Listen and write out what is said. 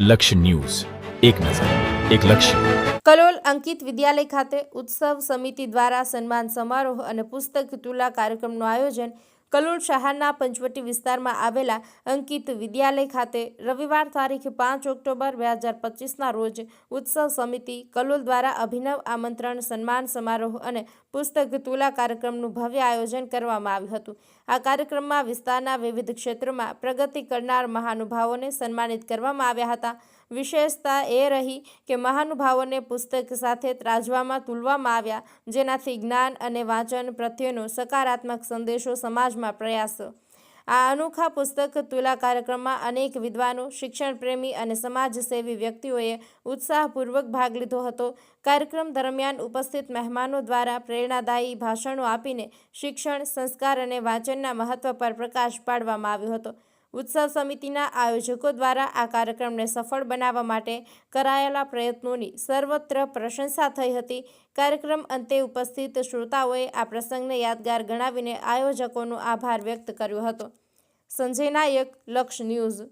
લક્ષ્ય ન્યૂઝ, એક નજર, એક લક્ષ્ય. કલોલ અંકિત વિદ્યાલય ખાતે ઉત્સવ સમિતિ દ્વારા સન્માન સમારોહ અને પુસ્તક તુલા કાર્યક્રમનું આયોજન કલોલ શહેરના પંચવટી વિસ્તારમાં આવેલા અંકિત વિદ્યાલય ખાતે રવિવાર તારીખ 5 ઓક્ટોબર 2025ના રોજ ઉત્સવ સમિતિ કલોલ દ્વારા અભિનવ આમંત્રણ સન્માન સમારોહ અને પુસ્તક તુલા કાર્યક્રમનું ભવ્ય આયોજન કરવામાં આવ્યું હતું. આ કાર્યક્રમમાં વિસ્તારના વિવિધ ક્ષેત્રોમાં પ્રગતિ કરનાર મહાનુભાવોને સન્માનિત કરવામાં આવ્યા હતા. વિશેષતા એ રહી કે મહાનુભાવોને પુસ્તક સાથે ત્રાજવામાં તુલવામાં આવ્યા, જેનાથી જ્ઞાન અને વાંચન પ્રત્યેનો સકારાત્મક સંદેશો સમાજમાં પ્રયાસ. આ અનોખા પુસ્તક તુલા કાર્યક્રમમાં અનેક વિદ્વાનો, શિક્ષણ પ્રેમી અને સમાજસેવી વ્યક્તિઓએ ઉત્સાહપૂર્વક ભાગ લીધો હતો. કાર્યક્રમ દરમિયાન ઉપસ્થિત મહેમાનો દ્વારા પ્રેરણાદાયી ભાષણો આપીને શિક્ષણ, સંસ્કાર અને વાંચનના મહત્વ પર પ્રકાશ પાડવામાં આવ્યો હતો. ઉત્સવ સમિતિના આયોજકો દ્વારા આ કાર્યક્રમને સફળ બનાવવા માટે કરાયેલા પ્રયત્નોની સર્વત્ર પ્રશંસા થઈ હતી. કાર્યક્રમ અંતે ઉપસ્થિત શ્રોતાઓએ આ પ્રસંગને યાદગાર ગણાવીને આયોજકોનો આભાર વ્યક્ત કર્યો હતો. સંજય નાયક, લક્ષ્ય ન્યૂઝ.